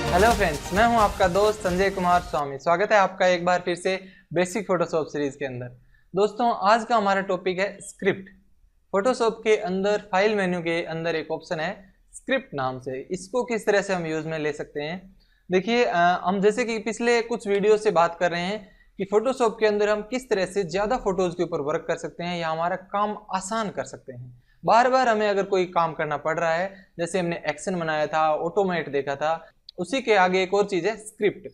Hello friends, मैं हूं आपका दोस्त संजय कुमार स्वामी। स्वागत है आपका एक बार फिर से बेसिक फोटोशॉप सीरीज के अंदर। दोस्तों, आज का हमारा टॉपिक है स्क्रिप्ट। फोटोशॉप के अंदर फाइल मेन्यू के अंदर एक ऑप्शन है स्क्रिप्ट नाम से। इसको किस तरह से हम यूज में ले सकते हैं, देखिए हम जैसे कि पिछले कुछ वीडियो से बात कर रहे हैं कि फोटोशॉप के अंदर हम किस तरह से ज़्यादा फोटोज के ऊपर वर्क कर सकते हैं या हमारा काम आसान कर सकते हैं। बार बार हमें अगर कोई काम करना पड़ रहा है, जैसे हमने एक्शन बनाया था, ऑटोमेट देखा था, उसी के आगे एक और चीज है स्क्रिप्ट।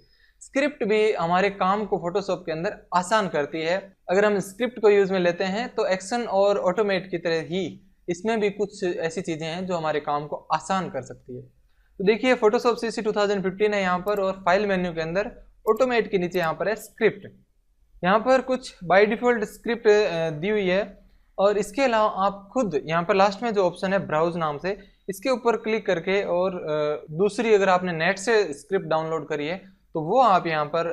स्क्रिप्ट भी हमारे काम को फोटोशॉप के अंदर आसान करती है। अगर हम स्क्रिप्ट को यूज में लेते हैं तो एक्शन और ऑटोमेट की तरह ही इसमें भी कुछ ऐसी चीजें हैं जो हमारे काम को आसान कर सकती है। तो देखिए, फोटोशॉप सीसी 2015 है यहाँ पर, और फाइल मेन्यू के अंदर ऑटोमेट के नीचे यहाँ पर है स्क्रिप्ट। यहाँ पर कुछ बाय डिफॉल्ट स्क्रिप्ट दी हुई है, और इसके अलावा आप खुद यहाँ पर लास्ट में जो ऑप्शन है ब्राउज नाम से, इसके ऊपर क्लिक करके और दूसरी अगर आपने नेट से स्क्रिप्ट डाउनलोड करी है तो वो आप यहाँ पर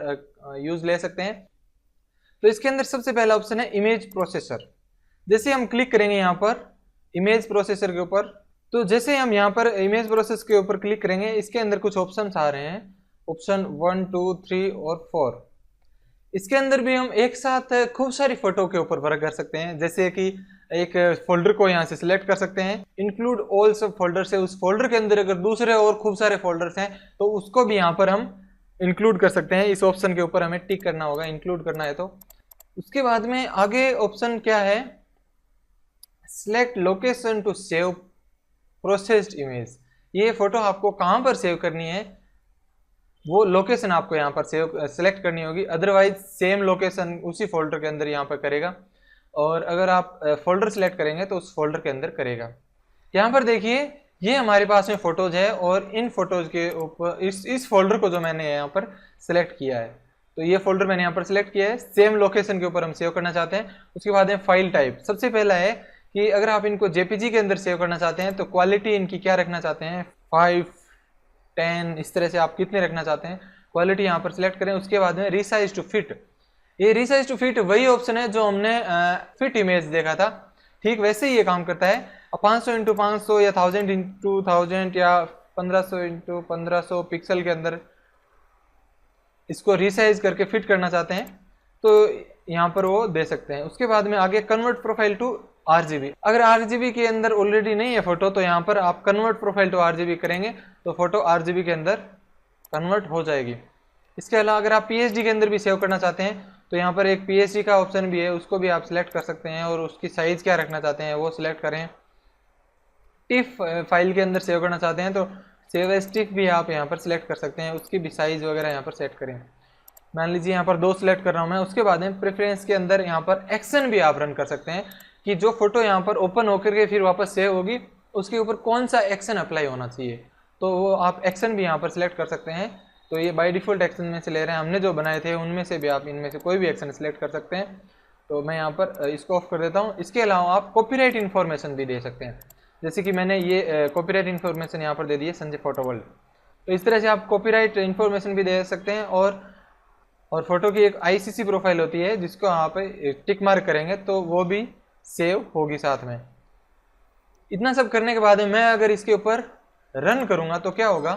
यूज ले सकते हैं। तो इसके अंदर सबसे पहला ऑप्शन है इमेज प्रोसेसर। जैसे हम क्लिक करेंगे यहाँ पर इमेज प्रोसेसर के ऊपर, तो जैसे हम यहाँ पर इमेज प्रोसेस के ऊपर क्लिक करेंगे, इसके अंदर कुछ ऑप्शन आ रहे हैं, ऑप्शन 1, 2, 3 और 4। इसके अंदर भी हम एक साथ खूब सारी फोटो के ऊपर वर्क कर सकते हैं। जैसे कि एक फोल्डर को यहाँ से सिलेक्ट कर सकते हैं, इंक्लूड ऑल सब फोल्डर से, उस फोल्डर के अंदर अगर दूसरे और खूब सारे फोल्डर्स हैं तो उसको भी यहाँ पर हम इंक्लूड कर सकते हैं। इस ऑप्शन के ऊपर हमें टिक करना होगा, इंक्लूड करना है तो। उसके बाद में आगे ऑप्शन क्या है, select location to save processed image. ये फोटो आपको कहाँ पर सेव करनी है वो लोकेशन आपको यहाँ पर सेलेक्ट करनी होगी, अदरवाइज सेम लोकेशन उसी फोल्डर के अंदर यहाँ पर करेगा। और अगर आप फोल्डर सेलेक्ट करेंगे तो उस फोल्डर के अंदर करेगा। यहाँ पर देखिए, ये हमारे पास में फोटोज है, और इन फोटोज के ऊपर इस फोल्डर को जो मैंने यहाँ पर सिलेक्ट किया है, तो ये फोल्डर मैंने यहाँ पर सिलेक्ट किया है, सेम लोकेशन के ऊपर हम सेव करना चाहते हैं। उसके बाद में फाइल टाइप। सबसे पहला है कि अगर आप इनको जेपीजी के अंदर सेव करना चाहते हैं तो क्वालिटी इनकी क्या रखना चाहते हैं, 5, 10, इस तरह से आप कितने रखना चाहते हैं, क्वालिटी यहाँ पर सिलेक्ट करें। उसके बाद में रिसाइज टू फिट। ये रिसाइज टू फिट वही ऑप्शन है जो हमने फिट इमेज देखा था, ठीक वैसे ही ये काम करता है। 500 × 500 या 1000 × 1000 या 1500 × 1500 पिक्सल के अंदर इसको रिसाइज करके फिट करना चाहते हैं तो यहाँ पर वो दे सकते हैं। उसके बाद में आगे कन्वर्ट प्रोफाइल टू आरजीबी। अगर आरजीबी के अंदर ऑलरेडी नहीं है फोटो तो यहाँ पर आप कन्वर्ट प्रोफाइल टू आरजीबी करेंगे तो फोटो आरजीबी के अंदर कन्वर्ट हो जाएगी। इसके अलावा अगर आप पीएचडी के अंदर भी सेव करना चाहते हैं तो यहाँ पर एक पीएचडी का ऑप्शन भी है, उसको भी आप सिलेक्ट कर सकते हैं, और उसकी साइज क्या रखना चाहते हैं वो सिलेक्ट करें। टिफ फाइल के अंदर सेव करना चाहते हैं तो सेव एज टिफ भी आप यहाँ पर सिलेक्ट कर सकते हैं, उसकी भी साइज वगैरह यहाँ पर सेट करें। मान लीजिए यहाँ पर 2 सिलेक्ट कर रहा हूँ मैं। उसके बाद में प्रेफरेंस के अंदर यहाँ पर एक्शन भी आप रन कर सकते हैं कि जो फोटो यहाँ पर ओपन होकर के फिर वापस सेव होगी उसके ऊपर कौन सा एक्शन अप्लाई होना चाहिए, तो वो आप एक्शन भी यहाँ पर सिलेक्ट कर सकते हैं। तो ये बाय डिफॉल्ट एक्शन में से ले रहे हैं, हमने जो बनाए थे उनमें से भी आप इनमें से कोई भी एक्शन सिलेक्ट कर सकते हैं। तो मैं यहाँ पर इसको ऑफ कर देता हूँ। इसके अलावा आप कॉपीराइट इन्फॉर्मेशन भी दे सकते हैं, जैसे कि मैंने ये कॉपीराइट इन्फॉर्मेशन यहाँ पर दे दी है, संजय फोटो वर्ल्ड। तो इस तरह से आप कॉपीराइट इन्फॉर्मेशन भी दे सकते हैं। और फोटो की एक आईसीसी प्रोफाइल होती है जिसको आप टिक मार्क करेंगे तो वो भी सेव होगी साथ में। इतना सब करने के बाद मैं अगर इसके ऊपर रन करूंगा तो क्या होगा,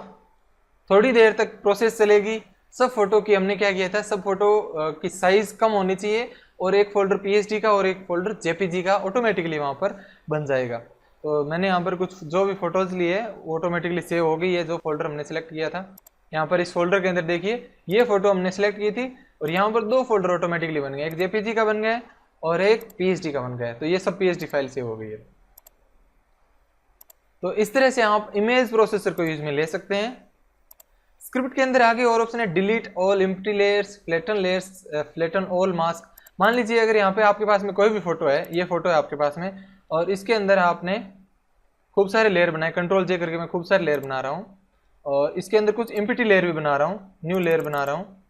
थोड़ी देर तक प्रोसेस चलेगी। सब फोटो की हमने क्या किया था, सब फोटो की साइज कम होनी चाहिए, और एक फोल्डर पीएचडी का और एक फोल्डर जेपीजी का ऑटोमेटिकली वहां पर बन जाएगा। तो मैंने यहाँ पर कुछ जो भी फोटोज लिए ऑटोमेटिकली सेव हो गई है, जो फोल्डर हमने सेलेक्ट किया था। यहाँ पर इस फोल्डर के अंदर देखिए, ये फोटो हमने सेलेक्ट की थी और यहाँ पर 2 फोल्डर ऑटोमेटिकली बन गए, एक जेपीजी का बन गया और एक पीएचडी का बन गया। तो ये सब पीएचडी फाइल सेव हो गई है। तो इस तरह से आप इमेज प्रोसेसर को यूज में ले सकते हैं। स्क्रिप्ट के अंदर आगे और ऑप्शन है delete all empty layers, flatten all mask. मान लीजिए अगर यहाँ पे आपके पास में कोई भी फोटो है, ये फोटो है आपके पास में, और इसके अंदर आपने खूब सारे लेयर बनाए, कंट्रोल जे करके मैं खूब सारे लेयर बना रहा हूँ, और इसके अंदर कुछ एम्प्टी लेयर भी बना रहा हूँ, न्यू लेयर बना रहा हूँ।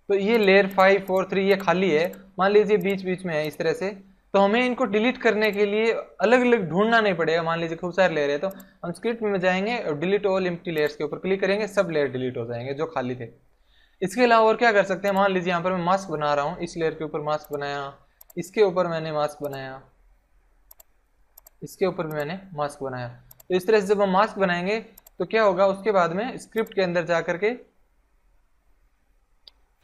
तो ये लेयर 5, 4, 3 ये खाली है, मान लीजिए बीच बीच में है इस तरह से। तो हमें इनको डिलीट करने के लिए अलग अलग ढूंढना नहीं पड़ेगा। मान लीजिए खूब सारे लेयर है तो हम स्क्रिप्ट में जाएंगे और डिलीट ऑल एम्प्टी लेयर्स के ऊपर क्लिक करेंगे, सब लेयर डिलीट हो जाएंगे जो खाली थे। इसके अलावा और क्या कर सकते हैं, मान लीजिए यहाँ पर मैं मास्क बना रहा हूँ, इस लेयर के ऊपर मास्क बनाया, इसके ऊपर मैंने मास्क बनाया, इसके ऊपर भी मैंने मास्क बनाया। तो इस तरह से जब हम मास्क बनाएंगे तो क्या होगा, उसके बाद में स्क्रिप्ट के अंदर जाकर के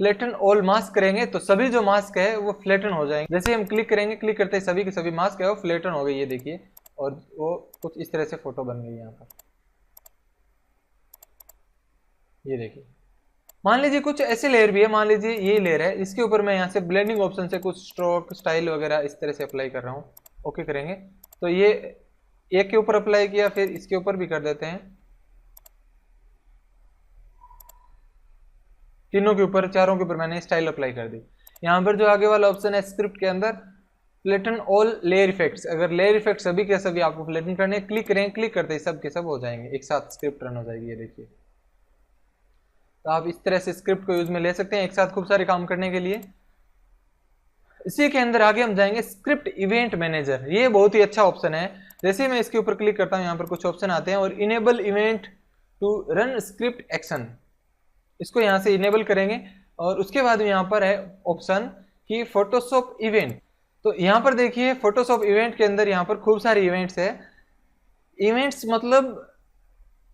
फ्लैटन ऑल मास्क करेंगे तो सभी जो मास्क है वो फ्लैटन हो जाएंगे। जैसे हम क्लिक करेंगे, क्लिक करते ही सभी के सभी मास्क है वो फ्लैटन हो गई, ये देखिए, और वो कुछ इस तरह से फोटो बन गई यहाँ पर, ये देखिए। मान लीजिए कुछ ऐसे लेयर भी है, मान लीजिए ये लेयर है, इसके ऊपर मैं यहाँ से ब्लेंडिंग ऑप्शन से कुछ स्ट्रोक स्टाइल वगैरह इस तरह से अप्लाई कर रहा हूँ। ओके करेंगे तो ये एक के ऊपर अप्लाई किया, फिर इसके ऊपर भी कर देते हैं, तीनों के ऊपर, चारों के ऊपर मैंने स्टाइल अप्लाई कर दी। यहाँ पर जो आगे वाला ऑप्शन है स्क्रिप्ट के अंदर फ्लैटन ऑल लेयर इफेक्ट्स, अगर लेयर इफेक्ट सभी के सभी आपको फ्लैटन करने, क्लिक करें, क्लिक करते ही सब के सब हो जाएंगे, एक साथ स्क्रिप्ट रन हो जाएगी, ये देखिए। तो आप इस तरह से स्क्रिप्ट को यूज में ले सकते हैं एक साथ खूब सारे काम करने के लिए। इसी के अंदर आगे हम जाएंगे स्क्रिप्ट इवेंट मैनेजर, ये बहुत ही अच्छा ऑप्शन है। जैसे मैं इसके ऊपर क्लिक करता हूं, यहाँ पर कुछ ऑप्शन आते हैं, और enable event to run script action, इसको यहाँ से इनेबल करेंगे। और उसके बाद यहाँ पर है ऑप्शन कि फोटोशॉप इवेंट, तो यहाँ पर देखिए फोटोशॉप इवेंट के अंदर यहाँ पर खूब सारे इवेंट्स है। इवेंट्स मतलब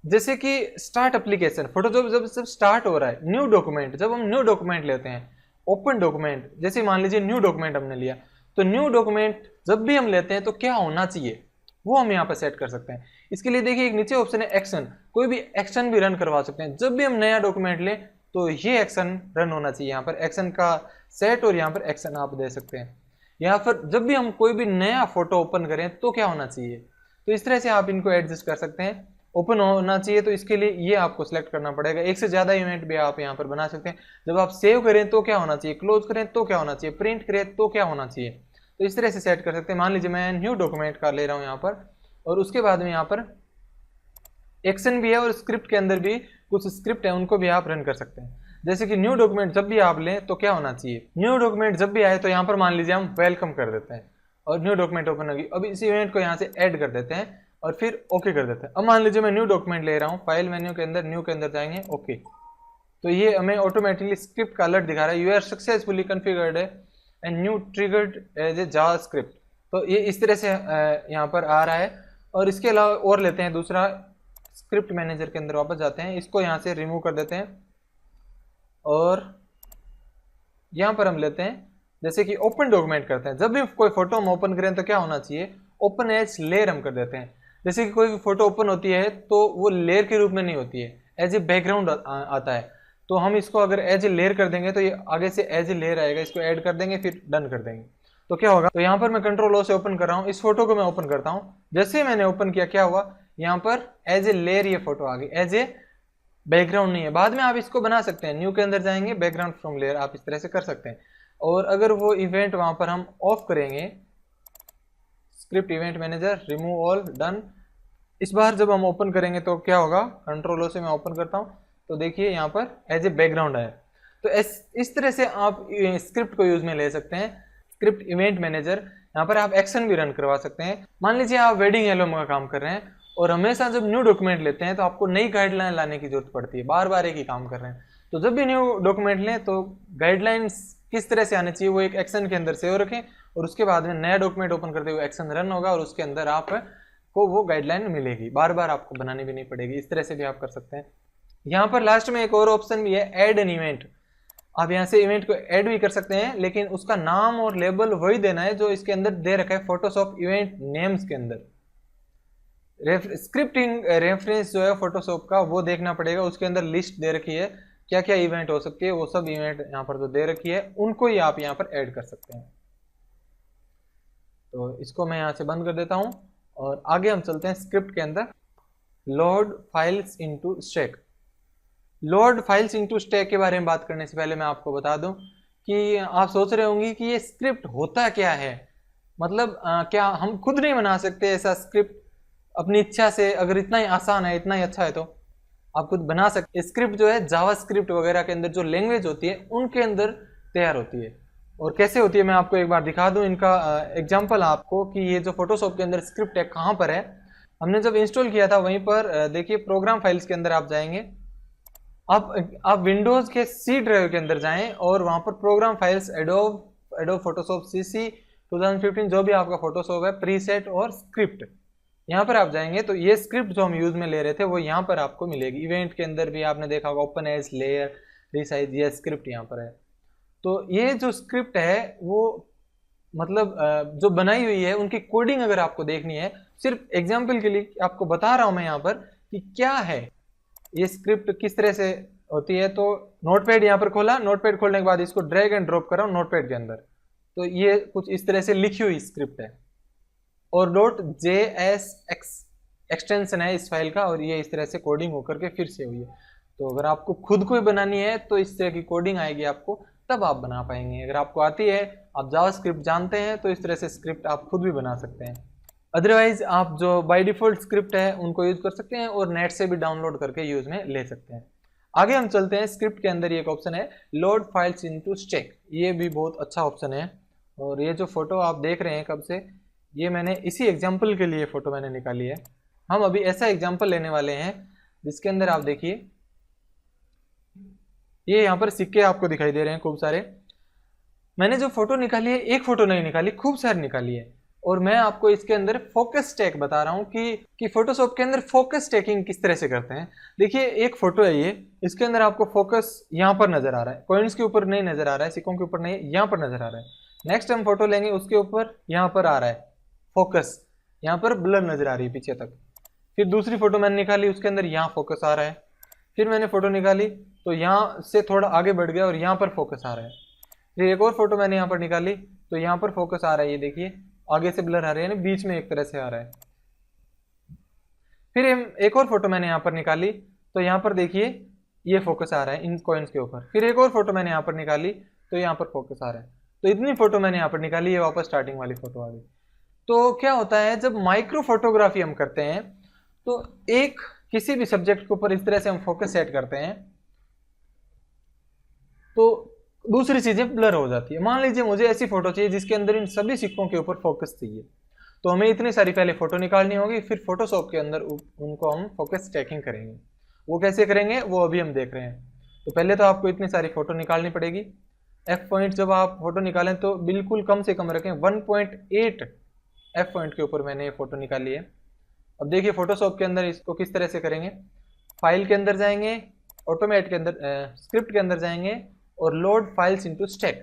जैसे कि स्टार्ट एप्लीकेशन, फोटोशॉप जब स्टार्ट हो रहा है, न्यू डॉक्यूमेंट, जब हम न्यू डॉक्यूमेंट लेते हैं, ओपन डॉक्यूमेंट, जैसे मान लीजिए न्यू डॉक्यूमेंट हमने लिया, तो न्यू डॉक्यूमेंट जब भी हम लेते हैं तो क्या होना चाहिए वो हम यहाँ पर सेट कर सकते हैं। इसके लिए देखिए एक नीचे ऑप्शन है एक्शन, कोई भी एक्शन भी रन करवा सकते हैं। जब भी हम नया डॉक्यूमेंट लें तो ये एक्शन रन होना चाहिए, यहाँ पर एक्शन का सेट, और यहाँ पर एक्शन आप दे सकते हैं। यहाँ पर जब भी हम कोई भी नया फोटो ओपन करें तो क्या होना चाहिए, तो इस तरह से आप इनको एडजस्ट कर सकते हैं। ओपन होना चाहिए तो इसके लिए ये आपको सिलेक्ट करना पड़ेगा। एक से ज्यादा इवेंट भी आप यहाँ पर बना सकते हैं। जब आप सेव करें तो क्या होना चाहिए, क्लोज करें तो क्या होना चाहिए, प्रिंट करें तो क्या होना चाहिए, तो इस तरह से सेट कर सकते हैं। मान लीजिए मैं न्यू डॉक्यूमेंट का ले रहा हूँ यहाँ पर, और उसके बाद में यहाँ पर एक्शन भी है, और स्क्रिप्ट के अंदर भी कुछ स्क्रिप्ट है उनको भी आप रन कर सकते हैं। जैसे कि न्यू डॉक्यूमेंट जब भी आप लें तो क्या होना चाहिए, न्यू डॉक्यूमेंट जब भी आए तो यहाँ पर मान लीजिए हम वेलकम कर देते हैं, और न्यू डॉक्यूमेंट ओपन होगी। अब इस इवेंट को यहाँ से ऐड कर देते हैं और फिर ओके कर देते हैं। अब मान लीजिए मैं न्यू डॉक्यूमेंट ले रहा हूँ, फाइल मेन्यू के अंदर न्यू के अंदर जाएंगे, ओके, तो ये हमें ऑटोमेटिकली स्क्रिप्ट का अलर्ट दिखा रहा है, you are successfully configured and new triggered as a JavaScript. तो ये इस तरह से यहाँ पर आ रहा है। और इसके अलावा और लेते हैं दूसरा, स्क्रिप्ट मैनेजर के अंदर वापस जाते हैं, इसको यहाँ से रिमूव कर देते हैं, और यहाँ पर हम लेते हैं जैसे कि ओपन डॉक्यूमेंट करते हैं। जब भी कोई फोटो हम ओपन करें तो क्या होना चाहिए, ओपन एज लेयर हम कर देते हैं। जैसे कि कोई भी फोटो ओपन होती है तो वो लेयर के रूप में नहीं होती है, एज ए बैकग्राउंड आता है। तो हम इसको अगर एज ए लेयर कर देंगे तो ये आगे से एज ए लेयर आएगा, इसको ऐड कर देंगे, फिर डन कर देंगे, तो क्या होगा। तो यहाँ पर मैं कंट्रोल ओ से ओपन कर रहा हूँ, इस फोटो को मैं ओपन करता हूँ, जैसे मैंने ओपन किया क्या हुआ, यहाँ पर एज ए लेयर ये फोटो आ गई, एज ए बैकग्राउंड नहीं है। बाद में आप इसको बना सकते हैं, न्यू के अंदर जाएंगे, बैकग्राउंड फ्रॉम लेयर, आप इस तरह से कर सकते हैं। और अगर वो इवेंट वहां पर हम ऑफ करेंगे, script event manager, remove all, done, इस बार जब हम ओपन करेंगे तो क्या होगा, कंट्रोल ओ से मैं ओपन करता हूं, तो देखिए यहाँ पर एज ए बैकग्राउंड है। तो इस तरह से आप स्क्रिप्ट को यूज में ले सकते हैं, स्क्रिप्ट इवेंट मैनेजर। यहाँ पर आप एक्शन भी रन करवा सकते हैं। मान लीजिए आप वेडिंग एल्बम का काम कर रहे हैं, और हमेशा जब न्यू डॉक्यूमेंट लेते हैं तो आपको नई गाइडलाइन लाने की जरूरत पड़ती है, बार बार एक ही काम कर रहे हैं। तो जब भी न्यू डॉक्यूमेंट लें तो गाइडलाइंस किस तरह से आने चाहिए वो एक एक्शन के अंदर सेव रखें, और उसके बाद में नया डॉक्यूमेंट ओपन करते हुए एक्शन रन होगा, और उसके अंदर आपको वो गाइडलाइन मिलेगी, बार बार आपको बनानी भी नहीं पड़ेगी। इस तरह से भी आप कर सकते हैं। यहाँ पर लास्ट में एक और ऑप्शन भी है, ऐड एन इवेंट। आप यहाँ से इवेंट को ऐड भी कर सकते हैं, लेकिन उसका नाम और लेबल वही देना है जो इसके अंदर दे रखा है फोटोशॉप इवेंट नेम्स के अंदर। स्क्रिप्टिंग रेफरेंस जो है फोटोशॉप का वो देखना पड़ेगा, उसके अंदर लिस्ट दे रखी है क्या क्या इवेंट हो सकती है, वो सब इवेंट यहाँ पर जो दे रखी है उनको ही आप यहाँ पर ऐड कर सकते हैं। तो इसको मैं यहाँ से बंद कर देता हूँ, और आगे हम चलते हैं स्क्रिप्ट के अंदर, load files into stack. Load files into stack के बारे में बात करने से पहले मैं आपको बता दूं कि आप सोच रहे होंगे कि ये स्क्रिप्ट होता क्या है, मतलब क्या हम खुद नहीं बना सकते ऐसा स्क्रिप्ट अपनी इच्छा से, अगर इतना ही आसान है, इतना ही अच्छा है तो आप खुद बना सकते। स्क्रिप्ट जो है जावा स्क्रिप्ट वगैरह के अंदर जो लैंग्वेज होती है उनके अंदर तैयार होती है। और कैसे होती है मैं आपको एक बार दिखा दूं इनका एग्जांपल आपको, कि ये जो फोटोशॉप के अंदर स्क्रिप्ट है कहाँ पर है। हमने जब इंस्टॉल किया था वहीं पर देखिए प्रोग्राम फाइल्स के अंदर आप जाएंगे, आप विंडोज के सी ड्राइव के अंदर जाएं, और वहां पर program files adobe Photoshop CC 2015 जो भी आपका फोटोशॉप है, प्रीसेट और स्क्रिप्ट, यहाँ पर आप जाएंगे तो ये स्क्रिप्ट जो हम यूज में ले रहे थे वो यहाँ पर आपको मिलेगी। इवेंट के अंदर भी आपने देखा होगा ओपन एज, लेयर, रिसाइज, ये स्क्रिप्ट यहाँ पर है। तो ये जो स्क्रिप्ट है वो मतलब जो बनाई हुई है उनकी कोडिंग अगर आपको देखनी है, सिर्फ एग्जाम्पल के लिए आपको बता रहा हूं मैं यहाँ पर कि क्या है ये स्क्रिप्ट, किस तरह से होती है। तो नोटपैड यहाँ पर खोला, नोटपैड खोलने के बाद इसको ड्रैग एंड ड्रॉप कर रहा हूँ नोटपैड के अंदर, तो ये कुछ इस तरह से लिखी हुई स्क्रिप्ट है और .js एक्सटेंशन है इस फाइल का, और ये इस तरह से कोडिंग होकर के फिर से हुई है। तो अगर आपको खुद को ही बनानी है तो इस तरह की कोडिंग आएगी आपको, तब आप बना पाएंगे। अगर आपको आती है, आप जावास्क्रिप्ट जानते हैं, तो इस तरह से स्क्रिप्ट आप खुद भी बना सकते हैं। अदरवाइज आप जो बाय डिफॉल्ट स्क्रिप्ट है उनको यूज कर सकते हैं और नेट से भी डाउनलोड करके यूज में ले सकते हैं। आगे हम चलते हैं, स्क्रिप्ट के अंदर एक ऑप्शन है लोड फाइल्स इनटू स्टैक, ये भी बहुत अच्छा ऑप्शन है। और ये जो फोटो आप देख रहे हैं कब से, ये मैंने इसी एग्जाम्पल के लिए फोटो मैंने निकाली है। हम अभी ऐसा एग्जाम्पल लेने वाले हैं जिसके अंदर आप देखिए, ये यहाँ पर सिक्के आपको दिखाई दे रहे हैं खूब सारे। मैंने जो फोटो निकाली है, एक फोटो नहीं निकाली, खूब सारी निकाली है। और मैं आपको इसके अंदर फोकस स्टैक बता रहा हूँ कि फोटोशॉप के अंदर फोकस स्टैकिंग किस तरह से करते हैं। देखिए एक फोटो है ये, इसके अंदर आपको फोकस यहाँ पर नजर आ रहा है, कॉइन्स के ऊपर नहीं नजर आ रहा है, सिक्कों के ऊपर नहीं, यहाँ पर नजर आ रहा है। नेक्स्ट हम फोटो लेंगे, उसके ऊपर यहाँ पर आ रहा है फोकस, यहाँ पर ब्लर नजर आ रही है पीछे तक। फिर दूसरी फोटो मैंने निकाली, उसके अंदर यहाँ फोकस आ रहा है। फिर मैंने फोटो निकाली तो यहाँ से थोड़ा आगे बढ़ गया और यहाँ पर फोकस आ रहा है। फिर एक और फोटो मैंने यहाँ पर निकाली तो यहाँ पर फोकस आ रहा है, ये देखिए आगे से ब्लर आ रहा है, यानी बीच में एक तरह से आ रहा है। फिर एक और फोटो मैंने यहाँ पर निकाली तो यहाँ पर देखिए ये फोकस आ रहा है इन कॉइन्स के ऊपर। फिर एक और फोटो मैंने यहाँ पर निकाली तो यहाँ पर फोकस आ रहा है। तो इतनी फोटो मैंने यहाँ पर निकाली, ये वापस स्टार्टिंग वाली फोटो आ गई। तो क्या होता है जब माइक्रो फोटोग्राफी हम करते हैं तो एक किसी भी सब्जेक्ट के ऊपर इस तरह से हम फोकस सेट करते हैं तो दूसरी चीजें ब्लर हो जाती है। मान लीजिए मुझे ऐसी फोटो चाहिए जिसके अंदर इन सभी सिक्कों के ऊपर फोकस चाहिए, तो हमें इतनी सारी पहले फोटो निकालनी होगी, फिर फोटोशॉप के अंदर उनको हम फोकस स्टैकिंग करेंगे। वो कैसे करेंगे वो अभी हम देख रहे हैं। तो पहले तो आपको इतनी सारी फोटो निकालनी पड़ेगी। एफ पॉइंट जब आप फोटो निकालें तो बिल्कुल कम से कम रखें, 1.8 एफ पॉइंट के ऊपर मैंने ये फोटो निकाली है। अब देखिए फोटोशॉप के अंदर इसको किस तरह से करेंगे। फाइल के अंदर जाएंगे, ऑटोमेट के अंदर स्क्रिप्ट के अंदर जाएंगे और load files into stack.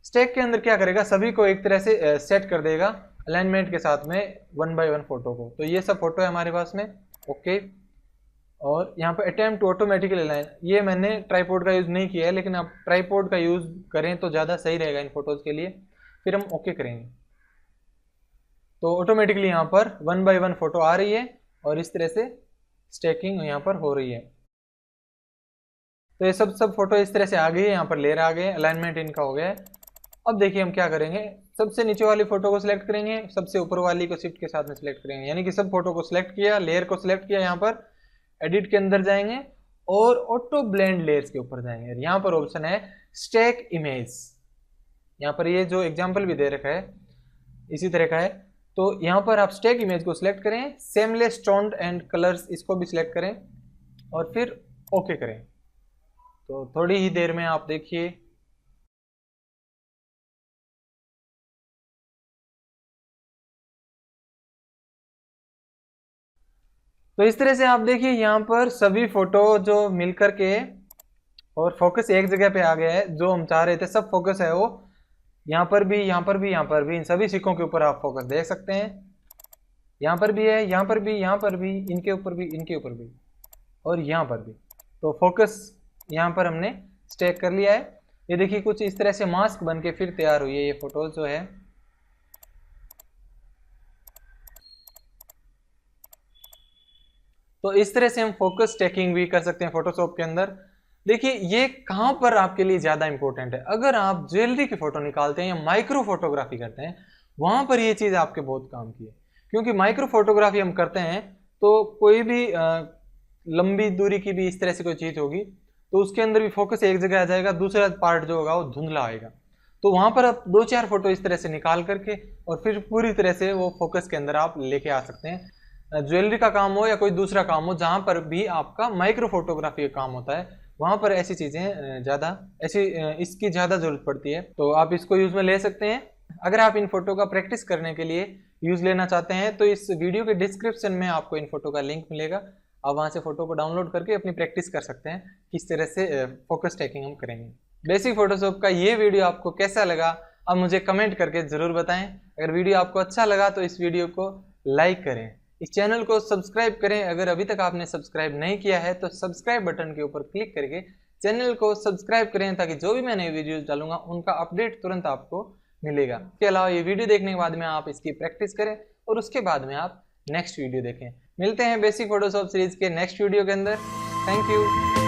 Stack के अंदर क्या करेगा, सभी को एक तरह से सेट कर देगा अलाइनमेंट के साथ में 1 बाय 1 फोटो को। तो ये सब फोटो है हमारे पास में, ओके। और यहाँ पर अटेम्प्ट टू ऑटोमेटिकली अलाइन, ये मैंने ट्राईपोड का यूज नहीं किया है, लेकिन आप ट्राईपोड का यूज करें तो ज़्यादा सही रहेगा इन फोटोज के लिए। फिर हम ओके करेंगे तो ऑटोमेटिकली यहाँ पर 1 बाय 1 फोटो आ रही है और इस तरह से स्टैकिंग यहाँ पर हो रही है। तो ये सब फोटो इस तरह से आ गई है, यहाँ पर लेयर आ गए, अलाइनमेंट इनका हो गया है। अब देखिए हम क्या करेंगे, सबसे नीचे वाली फोटो को सिलेक्ट करेंगे, सबसे ऊपर वाली को शिफ्ट के साथ में सिलेक्ट करेंगे, यानी कि सब फोटो को सिलेक्ट किया, लेयर को सिलेक्ट किया, यहाँ पर एडिट के अंदर जाएंगे और ऑटो ब्लेंड लेयर्स के ऊपर जाएंगे। यहाँ पर ऑप्शन है स्टैक इमेज, यहाँ पर ये जो एग्जाम्पल भी दे रखा है इसी तरह का है। तो यहाँ पर आप स्टैक इमेज को सिलेक्ट करें, सेमलेस टोन एंड कलर्स इसको भी सिलेक्ट करें और फिर ओके करें। तो थोड़ी ही देर में आप देखिए तो इस तरह से आप देखिए यहाँ पर सभी फोटो जो मिलकर के और फोकस एक जगह पे आ गया है। जो हम चाह रहे थे सब फोकस है वो यहाँ पर भी, यहाँ पर भी, यहाँ पर भी, इन सभी सिक्कों के ऊपर आप फोकस देख सकते हैं। यहाँ पर भी है, यहाँ पर भी, यहाँ पर भी, इनके ऊपर भी, इनके ऊपर भी और यहाँ पर भी। तो फोकस यहाँ पर हमने स्टैक कर लिया है। ये देखिए कुछ इस तरह से मास्क बन के फिर तैयार हुई है ये फोटोज जो है। तो इस तरह से हम फोकस स्टैकिंग भी कर सकते हैं फोटोशॉप के अंदर। देखिए ये कहाँ पर आपके लिए ज्यादा इंपॉर्टेंट है, अगर आप ज्वेलरी की फोटो निकालते हैं या माइक्रो फोटोग्राफी करते हैं, वहां पर ये चीज आपके बहुत काम की है। क्योंकि माइक्रो फोटोग्राफी हम करते हैं तो कोई भी लंबी दूरी की भी इस तरह से कोई चीज होगी तो उसके अंदर भी फोकस एक जगह आ जाएगा, दूसरा पार्ट जो होगा वो धुंधला आएगा। तो वहां पर आप 2-4 फोटो इस तरह से निकाल करके और फिर पूरी तरह से वो फोकस के अंदर आप लेके आ सकते हैं। ज्वेलरी का काम हो या कोई दूसरा काम हो, जहां पर भी आपका माइक्रो फोटोग्राफी का काम होता है, वहां पर ऐसी चीजें ज्यादा इसकी ज्यादा जरूरत पड़ती है। तो आप इसको यूज में ले सकते हैं। अगर आप इन फोटो का प्रैक्टिस करने के लिए यूज़ लेना चाहते हैं तो इस वीडियो के डिस्क्रिप्शन में आपको इन फोटो का लिंक मिलेगा। आप वहाँ से फोटो को डाउनलोड करके अपनी प्रैक्टिस कर सकते हैं किस तरह से फोकस टैगिंग हम करेंगे। बेसिक फोटोशॉप का ये वीडियो आपको कैसा लगा आप मुझे कमेंट करके ज़रूर बताएं। अगर वीडियो आपको अच्छा लगा तो इस वीडियो को लाइक करें, इस चैनल को सब्सक्राइब करें। अगर अभी तक आपने सब्सक्राइब नहीं किया है तो सब्सक्राइब बटन के ऊपर क्लिक करके चैनल को सब्सक्राइब करें ताकि जो भी मैं नई वीडियोस डालूंगा उनका अपडेट तुरंत आपको मिलेगा। इसके अलावा ये वीडियो देखने के बाद में आप इसकी प्रैक्टिस करें और उसके बाद में आप नेक्स्ट वीडियो देखें। मिलते हैं बेसिक फोटोशॉप सीरीज के नेक्स्ट वीडियो के अंदर। Thank you.